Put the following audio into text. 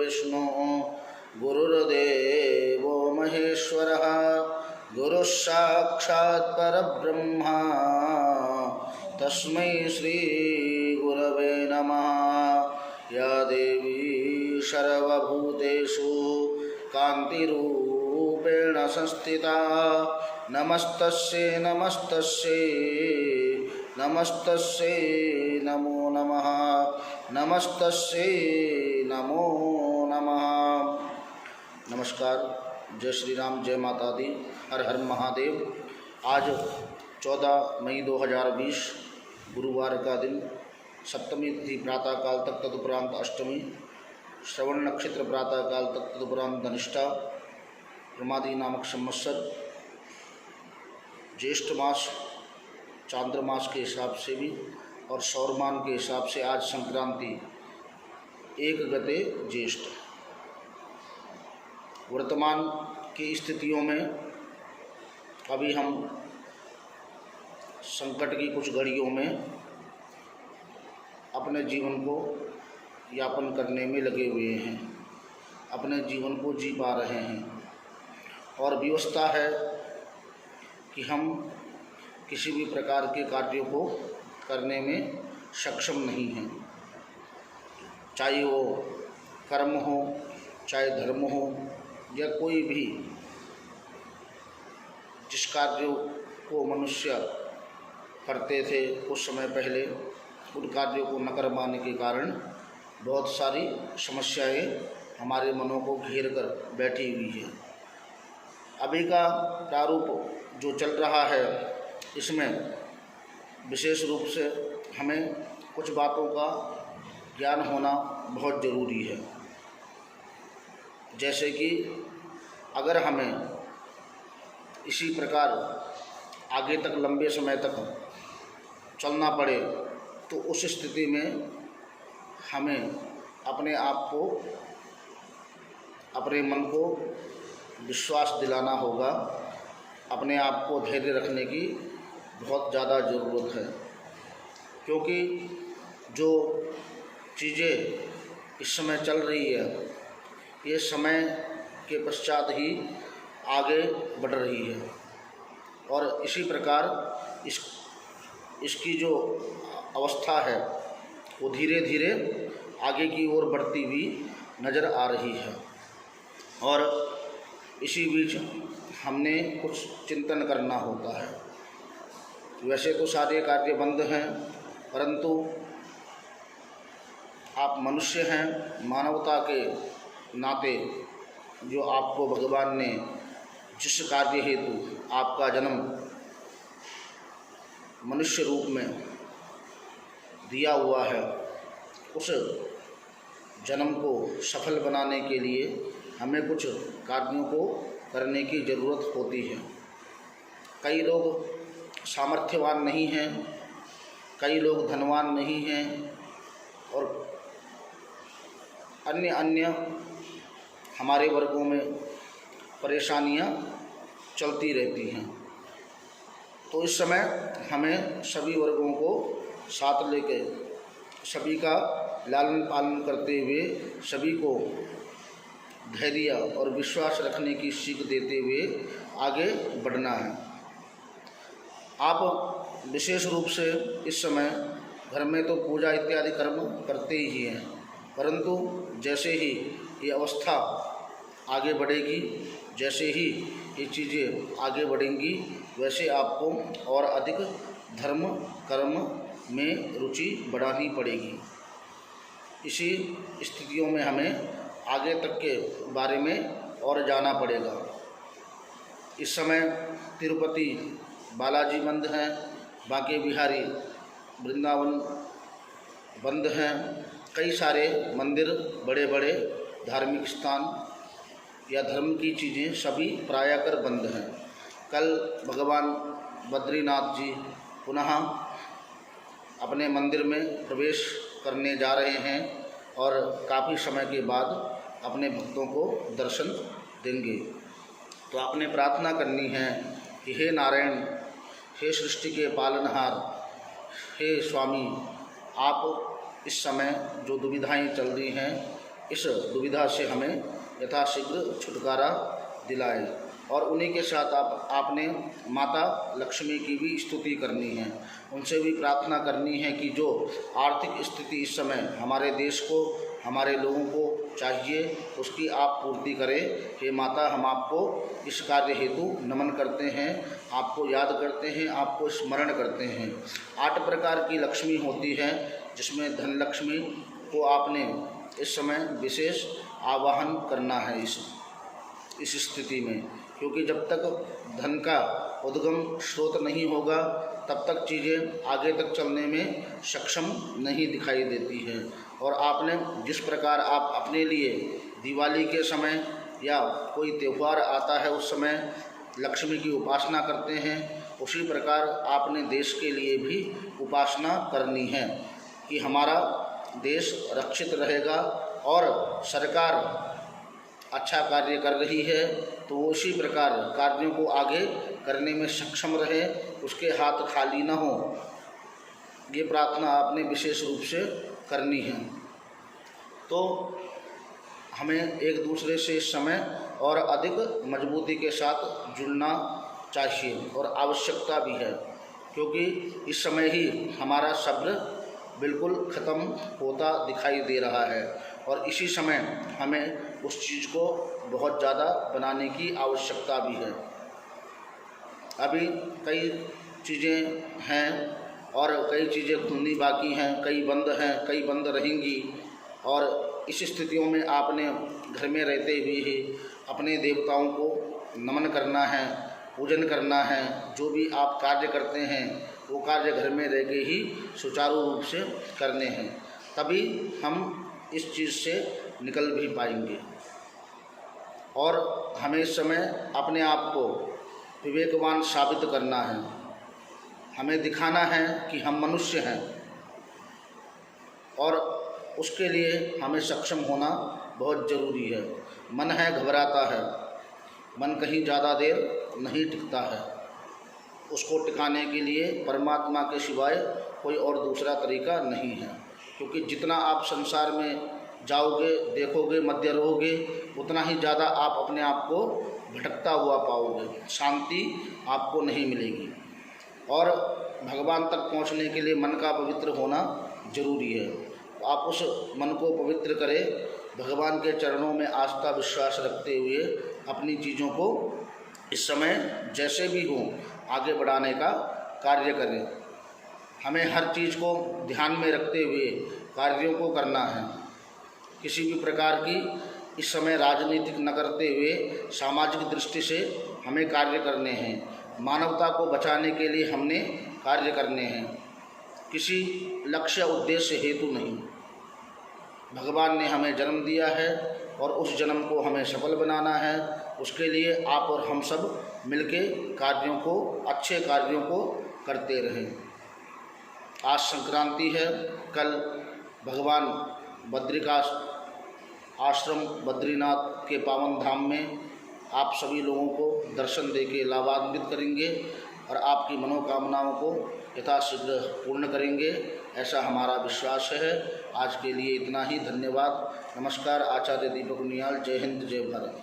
गुरुर्विष्णुः गुरुर्देवो महेश्वरः गुरुः साक्षात् परब्रह्मा तस्मै श्री गुरवे नमः। या देवी सर्वभूतेषु कान्तिरूपेण संस्थिता नमस्तस्यै नमस्तस्यै नमस्तस्यै नमो नमः नमस्तस्यै नमो नमः। नमस्कार, जय श्री राम, जय माता दी, हर हर महादेव। आज 14 मई 2020 गुरुवार का दिन, सप्तमी तिथि प्रातःकाल तक, तदुपरांत अष्टमी, श्रवण नक्षत्र प्रातःकाल तक, तदुपरांत धनिष्ठा, प्रमादी नामक संवत्सर, ज्येष्ठ मास चांद्रमास के हिसाब से भी और सौरमान के हिसाब से आज संक्रांति 1 गते ज्येष्ठ। वर्तमान की स्थितियों में अभी हम संकट की कुछ घड़ियों में अपने जीवन को यापन करने में लगे हुए हैं, अपने जीवन को जी पा रहे हैं और व्यवस्था है कि हम किसी भी प्रकार के कार्यों को करने में सक्षम नहीं हैं, चाहे वो कर्म हो, चाहे धर्म हो, या कोई भी जिस कार्यों को मनुष्य करते थे कुछ समय पहले, उन कार्यों को न कर पाने के कारण बहुत सारी समस्याएं हमारे मनों को घेर कर बैठी हुई है। अभी का प्रारूप जो चल रहा है, इसमें विशेष रूप से हमें कुछ बातों का ज्ञान होना बहुत ज़रूरी है। जैसे कि अगर हमें इसी प्रकार आगे तक लंबे समय तक चलना पड़े तो उस स्थिति में हमें अपने आप को, अपने मन को विश्वास दिलाना होगा, अपने आप को धैर्य रखने की बहुत ज़्यादा ज़रूरत है। क्योंकि जो चीज़ें इस समय चल रही है, ये समय के पश्चात ही आगे बढ़ रही है और इसी प्रकार इसकी जो अवस्था है वो धीरे धीरे आगे की ओर बढ़ती हुई नज़र आ रही है। और इसी बीच हमने कुछ चिंतन करना होता है। वैसे तो सारे कार्य बंद हैं, परंतु आप मनुष्य हैं, मानवता के नाते जो आपको भगवान ने जिस कार्य हेतु आपका जन्म मनुष्य रूप में दिया हुआ है, उस जन्म को सफल बनाने के लिए हमें कुछ कार्यों को करने की ज़रूरत होती है। कई लोग सामर्थ्यवान नहीं हैं, कई लोग धनवान नहीं हैं और अन्य अन्य हमारे वर्गों में परेशानियां चलती रहती हैं। तो इस समय हमें सभी वर्गों को साथ लेकर सभी का लालन पालन करते हुए सभी को धैर्य और विश्वास रखने की सीख देते हुए आगे बढ़ना है। आप विशेष रूप से इस समय घर में तो पूजा इत्यादि कर्म करते ही हैं, परंतु जैसे ही ये अवस्था आगे बढ़ेगी, जैसे ही ये चीज़ें आगे बढ़ेंगी, वैसे आपको और अधिक धर्म कर्म में रुचि बढ़ानी पड़ेगी। इसी स्थितियों में हमें आगे तक के बारे में और जाना पड़ेगा। इस समय तिरुपति बालाजी बंद हैं, बांके बिहारी वृंदावन बंद हैं, कई सारे मंदिर, बड़े बड़े धार्मिक स्थान या धर्म की चीज़ें सभी प्रायकर बंद हैं। कल भगवान बद्रीनाथ जी पुनः अपने मंदिर में प्रवेश करने जा रहे हैं और काफ़ी समय के बाद अपने भक्तों को दर्शन देंगे। तो आपने प्रार्थना करनी है कि हे नारायण, हे सृष्टि के पालनहार, हे स्वामी, आप इस समय जो दुविधाएं चल रही हैं इस दुविधा से हमें यथाशीघ्र छुटकारा दिलाए। और उन्हीं के साथ आपने माता लक्ष्मी की भी स्तुति करनी है, उनसे भी प्रार्थना करनी है कि जो आर्थिक स्थिति इस समय हमारे देश को, हमारे लोगों को चाहिए, उसकी आप पूर्ति करें। हे माता, हम आपको इस कार्य हेतु नमन करते हैं, आपको याद करते हैं, आपको स्मरण करते हैं। 8 प्रकार की लक्ष्मी होती है, जिसमें धन लक्ष्मी को आपने इस समय विशेष आवाहन करना है इस स्थिति में, क्योंकि जब तक धन का उद्गम स्रोत नहीं होगा तब तक चीज़ें आगे तक चलने में सक्षम नहीं दिखाई देती है। और आपने जिस प्रकार आप अपने लिए दिवाली के समय या कोई त्यौहार आता है उस समय लक्ष्मी की उपासना करते हैं, उसी प्रकार आपने देश के लिए भी उपासना करनी है कि हमारा देश रक्षित रहेगा और सरकार अच्छा कार्य कर रही है तो वो उसी प्रकार कार्यों को आगे करने में सक्षम रहे, उसके हाथ खाली न हो। ये प्रार्थना आपने विशेष रूप से करनी है। तो हमें एक दूसरे से इस समय और अधिक मजबूती के साथ जुड़ना चाहिए और आवश्यकता भी है, क्योंकि इस समय ही हमारा सब्र बिल्कुल ख़त्म होता दिखाई दे रहा है और इसी समय हमें उस चीज़ को बहुत ज़्यादा बनाने की आवश्यकता भी है। अभी कई चीज़ें हैं और कई चीज़ें खुलनी बाकी हैं, कई बंद हैं, कई बंद रहेंगी। और इस स्थितियों में आपने घर में रहते हुए ही अपने देवताओं को नमन करना है, पूजन करना है। जो भी आप कार्य करते हैं वो कार्य घर में रह के ही सुचारू रूप से करने हैं, तभी हम इस चीज़ से निकल भी पाएंगे। और हमें इस समय अपने आप को विवेकवान साबित करना है, हमें दिखाना है कि हम मनुष्य हैं और उसके लिए हमें सक्षम होना बहुत ज़रूरी है। मन है घबराता है, मन कहीं ज़्यादा देर नहीं टिकता है, उसको टिकाने के लिए परमात्मा के सिवाय कोई और दूसरा तरीका नहीं है। क्योंकि जितना आप संसार में जाओगे, देखोगे, मध्य रहोगे, उतना ही ज़्यादा आप अपने आप को भटकता हुआ पाओगे, शांति आपको नहीं मिलेगी। और भगवान तक पहुंचने के लिए मन का पवित्र होना जरूरी है। तो आप उस मन को पवित्र करें, भगवान के चरणों में आस्था विश्वास रखते हुए अपनी चीज़ों को इस समय जैसे भी हो आगे बढ़ाने का कार्य करें। हमें हर चीज़ को ध्यान में रखते हुए कार्यों को करना है। किसी भी प्रकार की इस समय राजनीतिक न करते हुए सामाजिक दृष्टि से हमें कार्य करने हैं। मानवता को बचाने के लिए हमने कार्य करने हैं, किसी लक्ष्य उद्देश्य हेतु नहीं। भगवान ने हमें जन्म दिया है और उस जन्म को हमें सफल बनाना है। उसके लिए आप और हम सब मिलके कार्यों को, अच्छे कार्यों को करते रहें। आज संक्रांति है, कल भगवान बद्रिकाश आश्रम बद्रीनाथ के पावन धाम में आप सभी लोगों को दर्शन देके लाभान्वित करेंगे और आपकी मनोकामनाओं को यथाशीघ्र पूर्ण करेंगे, ऐसा हमारा विश्वास है। आज के लिए इतना ही। धन्यवाद। नमस्कार। आचार्य दीपक उनियाल। जय हिंद, जय भारत।